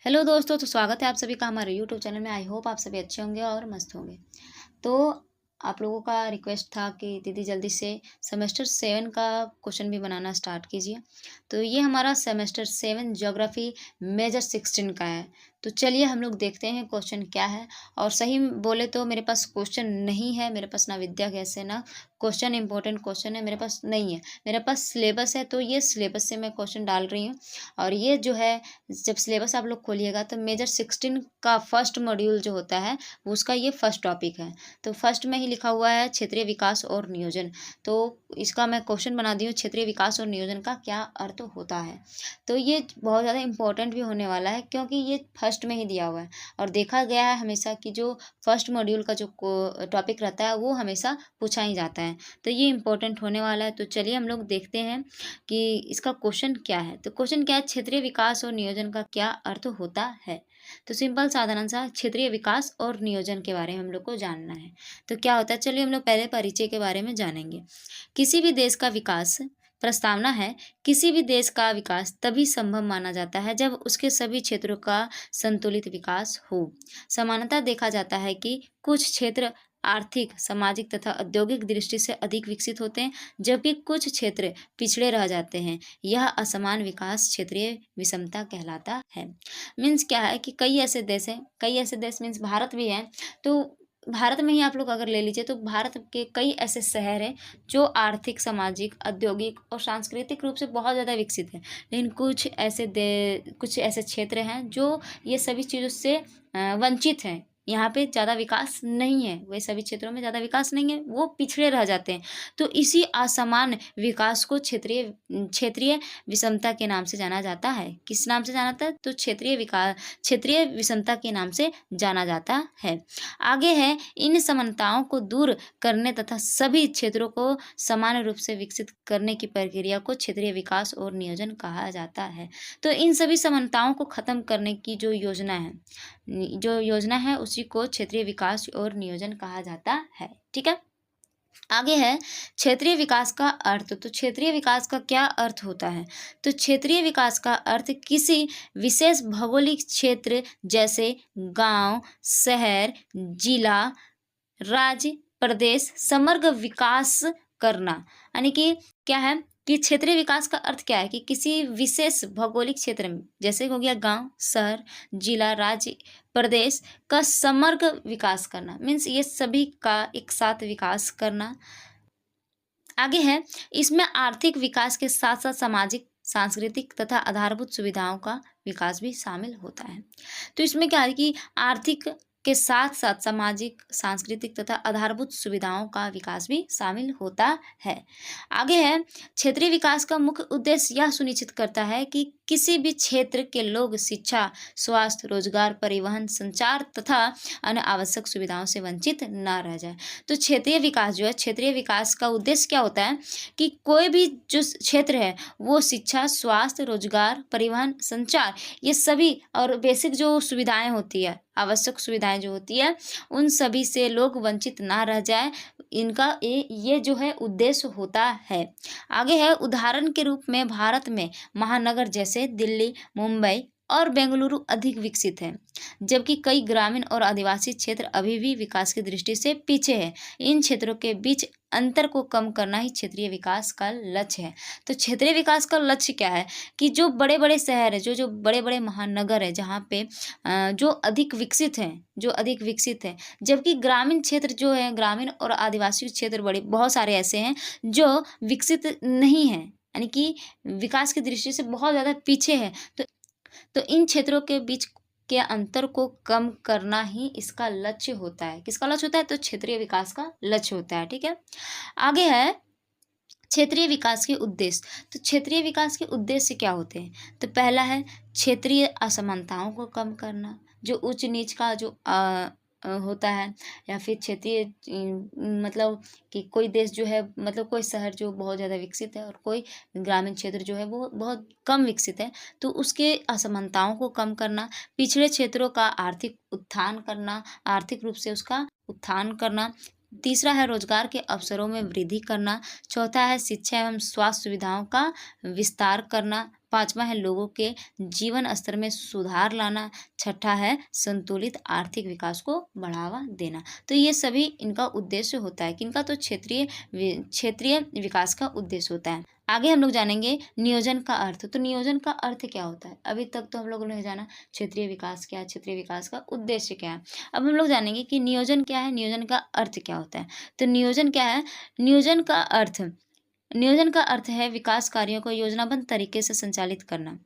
Hello दोस्तों, तो स्वागत है आप सभी का हमारे यूट्यूब चैनल में। आई होप आप सभी अच्छे होंगे और मस्त होंगे। तो आप लोगों का रिक्वेस्ट था कि दीदी जल्दी से सेमेस्टर 7 का क्वेश्चन भी बनाना स्टार्ट कीजिए। तो ये हमारा सेमेस्टर 7 ज्योग्राफी मेजर 16 का है। तो चलिए हम लोग देखते हैं क्वेश्चन क्या है। और सही बोले तो मेरे पास क्वेश्चन नहीं है, मेरे पास ना विद्या गैस है ना क्वेश्चन, इंपॉर्टेंट क्वेश्चन है मेरे पास नहीं है। मेरे पास सिलेबस है, तो ये सिलेबस से मैं क्वेश्चन डाल रही हूँ। और ये जो है, जब सिलेबस आप लोग खोलिएगा तो मेजर 16 का फर्स्ट मॉड्यूल जो होता है वो उसका ये फर्स्ट टॉपिक है। तो फर्स्ट में ही लिखा हुआ है क्षेत्रीय विकास और नियोजन। तो इसका मैं क्वेश्चन बना दी हूँ, क्षेत्रीय विकास और नियोजन का क्या अर्थ होता है। तो ये बहुत ज़्यादा इंपॉर्टेंट भी होने वाला है, क्योंकि ये फर्स्ट में ही दिया हुआ है। और देखा गया है हमेशा कि जो फर्स्ट मॉड्यूल का जो टॉपिक रहता है वो हमेशा पूछा ही जाता है। तो ये इंपॉर्टेंट होने वाला है। तो चलिए हम लोग देखते हैं कि इसका क्वेश्चन क्या है। तो क्वेश्चन क्या है, क्षेत्रीय विकास और नियोजन का क्या अर्थ होता है। तो सिंपल साधारण सा क्षेत्रीय विकास और नियोजन के बारे में हम लोग को जानना है। तो क्या होता है, चलिए हम लोग पहले परिचय के बारे में जानेंगे। किसी भी देश का विकास, प्रस्तावना है, किसी भी देश का विकास तभी संभव माना जाता है जब उसके सभी क्षेत्रों का संतुलित विकास हो। सामान्यतः देखा जाता है कि कुछ क्षेत्र आर्थिक, सामाजिक तथा औद्योगिक दृष्टि से अधिक विकसित होते हैं, जबकि कुछ क्षेत्र पिछड़े रह जाते हैं। यह असमान विकास क्षेत्रीय विषमता कहलाता है। मीन्स क्या है कि कई ऐसे देश मीन्स भारत भी है। तो भारत में ही आप लोग अगर ले लीजिए तो भारत के कई ऐसे शहर हैं जो आर्थिक, सामाजिक, औद्योगिक और सांस्कृतिक रूप से बहुत ज़्यादा विकसित हैं। लेकिन कुछ ऐसे क्षेत्र हैं जो ये सभी चीज़ों से वंचित हैं। यहाँ पे ज़्यादा विकास नहीं है, वे सभी क्षेत्रों में ज़्यादा विकास नहीं है, वो पिछड़े रह जाते हैं। तो इसी असमान विकास को क्षेत्रीय क्षेत्रीय विषमता के नाम से जाना जाता है। किस नाम से जाना जाता है? तो क्षेत्रीय विषमता के नाम से जाना जाता है। आगे है, इन समानताओं को दूर करने तथा सभी क्षेत्रों को समान रूप से विकसित करने की प्रक्रिया को क्षेत्रीय विकास और नियोजन कहा जाता है। तो इन सभी समानताओं को खत्म करने की जो योजना है उसी को क्षेत्रीय विकास और नियोजन कहा जाता है। ठीक है। आगे है क्षेत्रीय विकास का अर्थ। तो क्षेत्रीय विकास का क्या अर्थ होता है। तो क्षेत्रीय विकास का अर्थ किसी विशेष भौगोलिक क्षेत्र जैसे गांव, शहर, जिला, राज्य, प्रदेश समग्र विकास करना। यानी कि क्या है कि क्षेत्रीय विकास का अर्थ क्या है कि किसी विशेष भौगोलिक क्षेत्र में, जैसे हो गया गांव, शहर, जिला, राज्य, प्रदेश का समग्र विकास करना। मीन्स ये सभी का एक साथ विकास करना। आगे है, इसमें आर्थिक विकास के साथ साथ सामाजिक, सांस्कृतिक तथा आधारभूत सुविधाओं का विकास भी शामिल होता है। तो इसमें क्या है कि आर्थिक के साथ साथ सामाजिक, सांस्कृतिक तथा आधारभूत सुविधाओं का विकास भी शामिल होता है। आगे है, क्षेत्रीय विकास का मुख्य उद्देश्य यह सुनिश्चित करता है कि किसी भी क्षेत्र के लोग शिक्षा, स्वास्थ्य, रोजगार, परिवहन, संचार तथा अन्य आवश्यक सुविधाओं से वंचित न रह जाए। तो क्षेत्रीय विकास जो है, क्षेत्रीय विकास का उद्देश्य क्या होता है कि कोई भी जो क्षेत्र है वो शिक्षा, स्वास्थ्य, रोजगार, परिवहन, संचार, ये सभी और बेसिक जो सुविधाएं होती है, आवश्यक सुविधाएं जो होती है, उन सभी से लोग वंचित ना रह जाए, इनका ये जो है उद्देश्य होता है। आगे है, उदाहरण के रूप में भारत में महानगर जैसे दिल्ली, मुंबई और बेंगलुरु अधिक विकसित है, जबकि कई ग्रामीण और आदिवासी क्षेत्र अभी भी विकास की दृष्टि से पीछे है। इन क्षेत्रों के बीच अंतर को कम करना ही क्षेत्रीय विकास का लक्ष्य है। तो क्षेत्रीय विकास का लक्ष्य क्या है कि जो बड़े बड़े शहर है, जो बड़े बड़े महानगर है, जहाँ पे जो अधिक विकसित है, जबकि ग्रामीण क्षेत्र जो है, ग्रामीण और आदिवासी क्षेत्र बहुत सारे ऐसे हैं जो विकसित नहीं है, यानी कि विकास की दृष्टि से बहुत ज़्यादा पीछे है। तो इन क्षेत्रों के बीच के अंतर को कम करना ही इसका लक्ष्य होता है। किसका लक्ष्य होता है? तो क्षेत्रीय विकास का लक्ष्य होता है। ठीक है। आगे है क्षेत्रीय विकास के उद्देश्य। तो क्षेत्रीय विकास के उद्देश्य क्या होते हैं? तो पहला है क्षेत्रीय असमानताओं को कम करना, जो उच्च नीच का जो होता है, या फिर क्षेत्रीय मतलब कि कोई देश जो है, मतलब कोई शहर जो बहुत ज़्यादा विकसित है और कोई ग्रामीण क्षेत्र जो है वो बहुत कम विकसित है, तो उसके असमानताओं को कम करना, पिछड़े क्षेत्रों का आर्थिक उत्थान करना, आर्थिक रूप से उसका उत्थान करना, तीसरा है रोजगार के अवसरों में वृद्धि करना। चौथा है शिक्षा एवं स्वास्थ्य सुविधाओं का विस्तार करना। पांचवा है लोगों के जीवन स्तर में सुधार लाना। छठा है संतुलित आर्थिक विकास को बढ़ावा देना। तो ये सभी इनका उद्देश्य होता है। किनका? तो क्षेत्रीय विकास का उद्देश्य होता है। आगे हम लोग जानेंगे नियोजन का अर्थ। तो नियोजन का अर्थ क्या होता है? अभी तक तो हम लोगों ने जाना क्षेत्रीय विकास क्या है, क्षेत्रीय विकास का उद्देश्य क्या है। अब हम लोग जानेंगे कि नियोजन क्या है, नियोजन का अर्थ क्या होता है। तो नियोजन क्या है? नियोजन का अर्थ है विकास कार्यों को योजनाबद्ध तरीके से संचालित करना।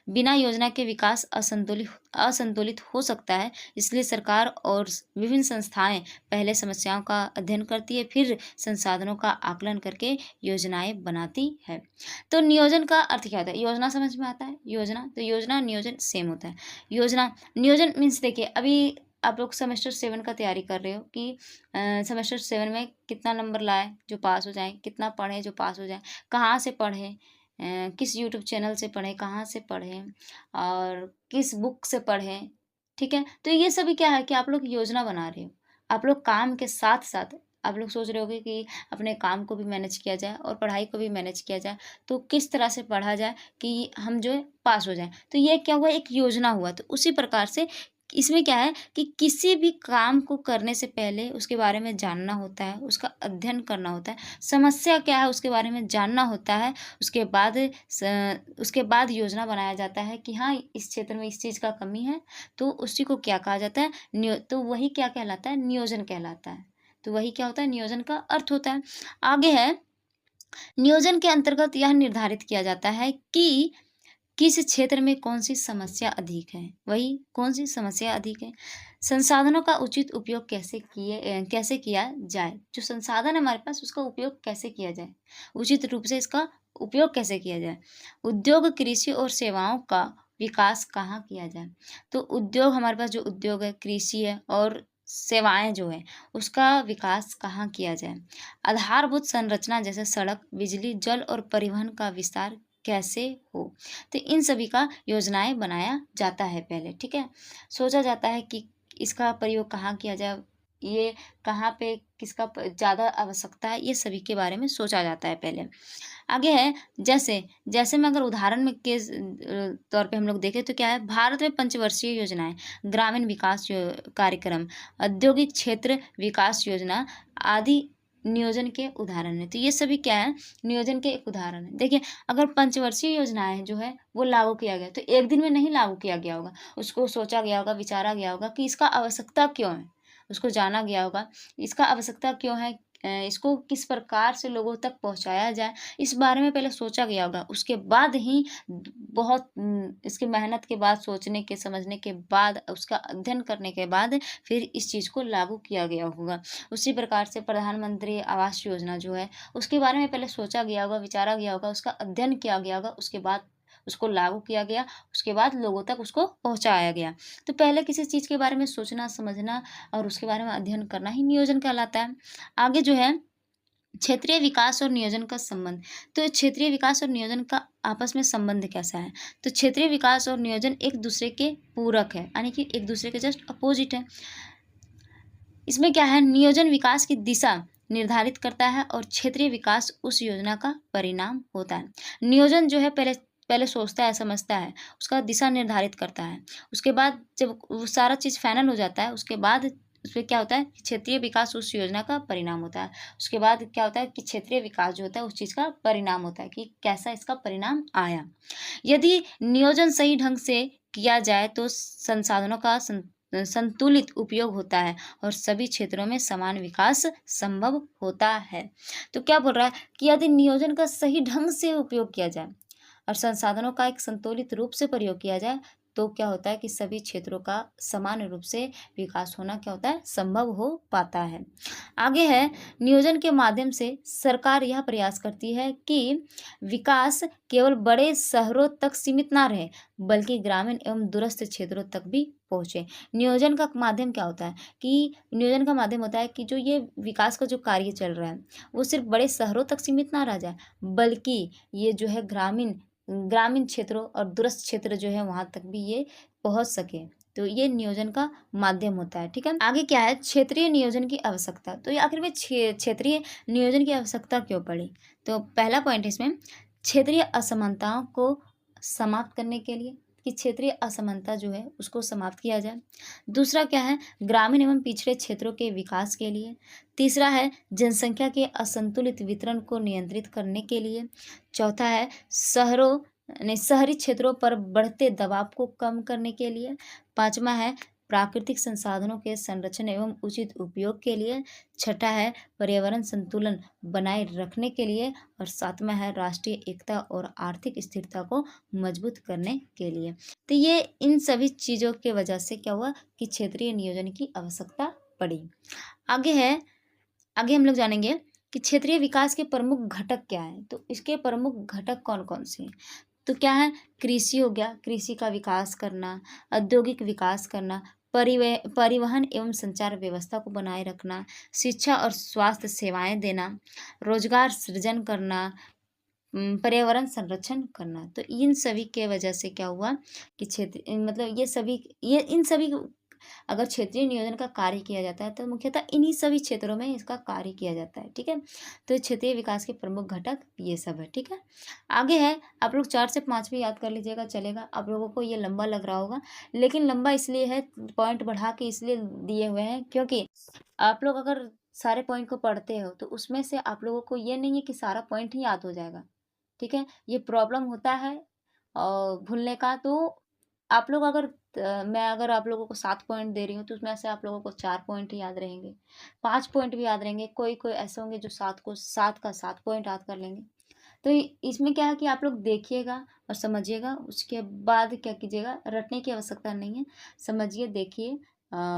बिना योजना के विकास असंतुलित हो सकता है। इसलिए सरकार और विभिन्न संस्थाएं पहले समस्याओं का अध्ययन करती है, फिर संसाधनों का आकलन करके योजनाएं बनाती है। तो नियोजन का अर्थ क्या होता है? योजना समझ में आता है? योजना, तो योजना नियोजन सेम होता है। योजना नियोजन मीन्स देखिए, अभी आप लोग सेमेस्टर 7 का तैयारी कर रहे हो कि सेमेस्टर 7 में कितना नंबर लाए जो पास हो जाए, कितना पढ़े जो पास हो जाए, कहाँ से पढ़े, किस यूट्यूब चैनल से पढ़ें, कहाँ से पढ़ें और किस बुक से पढ़ें। ठीक है, तो ये सभी क्या है कि आप लोग योजना बना रहे हो। आप लोग काम के साथ साथ आप लोग सोच रहे होगे कि अपने काम को भी मैनेज किया जाए और पढ़ाई को भी मैनेज किया जाए, तो किस तरह से पढ़ा जाए कि हम जो है पास हो जाए। तो ये क्या हुआ? एक योजना हुआ। तो उसी प्रकार से इसमें क्या है कि किसी भी काम को करने से पहले उसके बारे में जानना होता है, उसका अध्ययन करना होता है, समस्या क्या है उसके बारे में जानना होता है। उसके बाद योजना बनाया जाता है कि हाँ, इस क्षेत्र में इस चीज़ का कमी है, तो उसी को क्या कहा जाता है? तो वही क्या कहलाता है? नियोजन कहलाता है। तो वही क्या होता है? नियोजन का अर्थ होता है। आगे है, नियोजन के अंतर्गत यह निर्धारित किया जाता है कि किस क्षेत्र में कौन सी समस्या अधिक है। वही कौन सी समस्या अधिक है, संसाधनों का उचित उपयोग कैसे किया जाए। जो संसाधन है हमारे पास, उसका उपयोग कैसे किया जाए, उचित रूप से इसका उपयोग कैसे किया जाए। उद्योग, कृषि और सेवाओं का विकास कहाँ किया जाए। तो उद्योग, हमारे पास जो उद्योग है, कृषि है और सेवाएं जो है, उसका विकास कहाँ किया जाए। आधारभूत संरचना जैसे सड़क, बिजली, जल और परिवहन का विस्तार कैसे हो। तो इन सभी का योजनाएं बनाया जाता है पहले। ठीक है, सोचा जाता है कि इसका प्रयोग कहाँ किया जाए, ये कहाँ पे किसका ज़्यादा आवश्यकता है, ये सभी के बारे में सोचा जाता है पहले। आगे है, जैसे जैसे मैं अगर उदाहरण में के तौर पे हम लोग देखें तो क्या है, भारत में पंचवर्षीय योजनाएं, ग्रामीण विकास कार्यक्रम, औद्योगिक क्षेत्र विकास योजना आदि नियोजन के उदाहरण है। तो ये सभी क्या है? नियोजन के एक उदाहरण है। देखिए, अगर पंचवर्षीय योजनाएं जो है वो लागू किया गया, तो एक दिन में नहीं लागू किया गया होगा, उसको सोचा गया होगा, विचारा गया होगा कि इसका आवश्यकता क्यों है, उसको जाना गया होगा इसका आवश्यकता क्यों है, इसको किस प्रकार से लोगों तक पहुंचाया जाए, इस बारे में पहले सोचा गया होगा। उसके बाद ही बहुत इसकी मेहनत के बाद, सोचने के समझने के बाद, उसका अध्ययन करने के बाद फिर इस चीज़ को लागू किया गया होगा। उसी प्रकार से प्रधानमंत्री आवास योजना जो है, उसके बारे में पहले सोचा गया होगा, विचारा गया होगा, उसका अध्ययन किया गया होगा, उसके बाद उसको लागू किया गया, उसके बाद लोगों तक उसको पहुंचाया गया। तो पहले किसी चीज़ के बारे में सोचना, समझना और उसके बारे में अध्ययन करना ही नियोजन कहलाता है। आगे जो है, क्षेत्रीय विकास और नियोजन का संबंध। तो क्षेत्रीय विकास और नियोजन का आपस में संबंध कैसा है? तो क्षेत्रीय विकास और नियोजन एक दूसरे के पूरक है, यानी कि एक दूसरे के जस्ट अपोजिट है। इसमें क्या है, नियोजन विकास की दिशा निर्धारित करता है और क्षेत्रीय विकास उस योजना का परिणाम होता है। नियोजन जो है पहले पहले सोचता है, समझता है, उसका दिशा निर्धारित करता है। उसके बाद जब वो सारा चीज़ फाइनल हो जाता है, उसके बाद उसमें क्या होता है, क्षेत्रीय विकास उस योजना का परिणाम होता है। उसके बाद क्या होता है कि क्षेत्रीय विकास जो होता है उस चीज़ का परिणाम होता है कि कैसा इसका परिणाम आया। यदि नियोजन सही ढंग से किया जाए तो संसाधनों का संतुलित उपयोग होता है और सभी क्षेत्रों में समान विकास संभव होता है। तो क्या बोल रहा है कि यदि नियोजन का सही ढंग से उपयोग किया जाए और संसाधनों का एक संतुलित रूप से प्रयोग किया जाए, तो क्या होता है कि सभी क्षेत्रों का समान रूप से विकास होना क्या होता है, संभव हो पाता है। आगे है, नियोजन के माध्यम से सरकार यह प्रयास करती है कि विकास केवल बड़े शहरों तक सीमित ना रहे, बल्कि ग्रामीण एवं दूरस्थ क्षेत्रों तक भी पहुँचे। नियोजन का माध्यम क्या होता है कि नियोजन का माध्यम होता है कि जो ये विकास का जो कार्य चल रहा है, वो सिर्फ बड़े शहरों तक सीमित ना रह जाए, बल्कि ये जो है ग्रामीण ग्रामीण क्षेत्रों और दूरस्थ क्षेत्र जो है वहाँ तक भी ये पहुँच सके। तो ये नियोजन का माध्यम होता है, ठीक है। आगे क्या है, क्षेत्रीय नियोजन की आवश्यकता। तो ये आखिर में क्षेत्रीय नियोजन की आवश्यकता क्यों पड़ी? तो पहला पॉइंट है इसमें, क्षेत्रीय असमानताओं को समाप्त करने के लिए, कि क्षेत्रीय असमानता जो है उसको समाप्त किया जाए। दूसरा क्या है, ग्रामीण एवं पिछड़े क्षेत्रों के विकास के लिए। तीसरा है, जनसंख्या के असंतुलित वितरण को नियंत्रित करने के लिए। चौथा है, शहरी क्षेत्रों पर बढ़ते दबाव को कम करने के लिए। पांचवा है, प्राकृतिक संसाधनों के संरक्षण एवं उचित उपयोग के लिए। छठा है, पर्यावरण संतुलन बनाए रखने के लिए। और सातवां है, राष्ट्रीय एकता और आर्थिक स्थिरता को मजबूत करने के लिए। तो ये इन सभी चीज़ों के वजह से क्या हुआ कि क्षेत्रीय नियोजन की आवश्यकता पड़ी। आगे है, आगे हम लोग जानेंगे कि क्षेत्रीय विकास के प्रमुख घटक क्या हैं। तो इसके प्रमुख घटक कौन कौन से हैं? तो क्या है, कृषि हो गया, कृषि का विकास करना, औद्योगिक विकास करना, परिवहन एवं संचार व्यवस्था को बनाए रखना, शिक्षा और स्वास्थ्य सेवाएं देना, रोजगार सृजन करना, पर्यावरण संरक्षण करना। तो इन सभी के वजह से क्या हुआ कि क्षेत्र मतलब ये इन सभी अगर क्षेत्रीय नियोजन का कार्य किया जाता है तो मुख्यतः इन्हीं सभी क्षेत्रों में इसका कार्य किया जाता है, ठीक है। तो क्षेत्रीय विकास के प्रमुख घटक ये सब है, ठीक है। आगे है, आप लोग 4 से 5 भी याद कर लीजिएगा, चलेगा। आप लोगों को ये लंबा लग रहा होगा, लेकिन लंबा इसलिए है, पॉइंट बढ़ा के इसलिए दिए हुए हैं क्योंकि आप लोग अगर सारे पॉइंट को पढ़ते हो तो उसमें से आप लोगों को ये नहीं है कि सारा पॉइंट ही याद हो जाएगा, ठीक है। ये प्रॉब्लम होता है भूलने का। तो आप लोग अगर मैं अगर आप लोगों को 7 पॉइंट दे रही हूँ तो उसमें से आप लोगों को 4 पॉइंट ही याद रहेंगे, 5 पॉइंट भी याद रहेंगे, कोई कोई ऐसे होंगे जो 7 का 7 पॉइंट याद कर लेंगे। तो इसमें क्या है कि आप लोग देखिएगा और समझिएगा, उसके बाद क्या कीजिएगा, रटने की आवश्यकता नहीं है, समझिए, देखिए,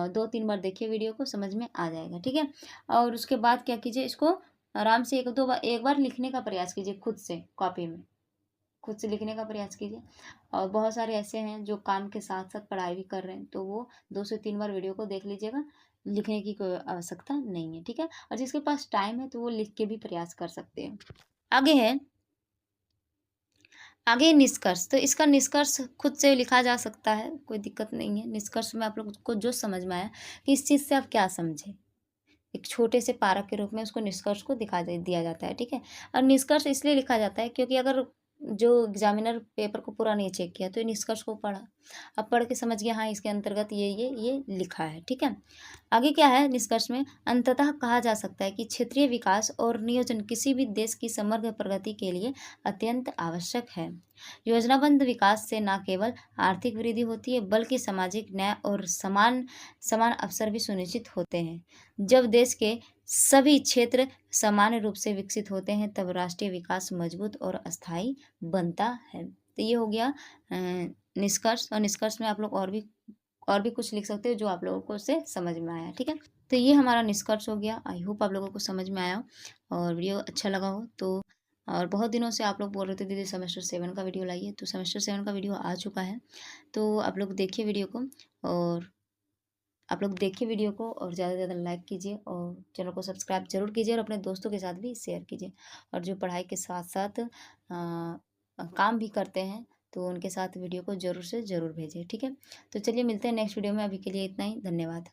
2-3 बार देखिए वीडियो को, समझ में आ जाएगा, ठीक है। और उसके बाद क्या कीजिए, इसको आराम से एक बार लिखने का प्रयास कीजिए, खुद से कॉपी में खुद से लिखने का प्रयास कीजिए। और बहुत सारे ऐसे हैं जो काम के साथ साथ पढ़ाई भी कर रहे हैं, तो वो 2 से 3 बार वीडियो को देख लीजिएगा, लिखने की कोई आवश्यकता नहीं है, ठीक है। और जिसके पास टाइम है तो वो लिख के भी प्रयास कर सकते हैं। आगे है, आगे निष्कर्ष। तो इसका निष्कर्ष खुद से लिखा जा सकता है, कोई दिक्कत नहीं है। निष्कर्ष में आप लोग को जो समझ में आया कि इस चीज़ से आप क्या समझे, एक छोटे से पारक के रूप में उसको निष्कर्ष को दिया जाता है, ठीक है। और निष्कर्ष इसलिए लिखा जाता है क्योंकि अगर जो एग्जामिनर पेपर को पूरा नहीं चेक किया तो ये निष्कर्ष को पढ़ा, अब पढ़ के समझ गया हाँ इसके अंतर्गत ये लिखा है, ठीक है। आगे क्या है, निष्कर्ष में अंततः कहा जा सकता है कि क्षेत्रीय विकास और नियोजन किसी भी देश की समग्र प्रगति के लिए अत्यंत आवश्यक है। योजनाबद्ध विकास से न केवल आर्थिक वृद्धि होती है बल्कि सामाजिक न्याय और समान समान अवसर भी सुनिश्चित होते हैं। जब देश के सभी क्षेत्र सामान्य रूप से विकसित होते हैं तब राष्ट्रीय विकास मजबूत और अस्थायी बनता है। तो ये हो गया निष्कर्ष। और निष्कर्ष में आप लोग और भी कुछ लिख सकते हो जो आप लोगों को उससे समझ में आया, ठीक है। तो ये हमारा निष्कर्ष हो गया। आई होप आप लोगों को समझ में आया हो और वीडियो अच्छा लगा हो। तो और बहुत दिनों से आप लोग बोल रहे थे दीदी सेमेस्टर 7 का वीडियो लाइए, तो सेमेस्टर 7 का वीडियो आ चुका है। तो आप लोग देखिए वीडियो को, और आप लोग देखिए वीडियो को और ज़्यादा से ज़्यादा लाइक कीजिए और चैनल को सब्सक्राइब जरूर कीजिए और अपने दोस्तों के साथ भी शेयर कीजिए। और जो पढ़ाई के साथ साथ काम भी करते हैं तो उनके साथ वीडियो को ज़रूर से ज़रूर भेजिए, ठीक है। तो चलिए मिलते हैं नेक्स्ट वीडियो में, अभी के लिए इतना ही, धन्यवाद।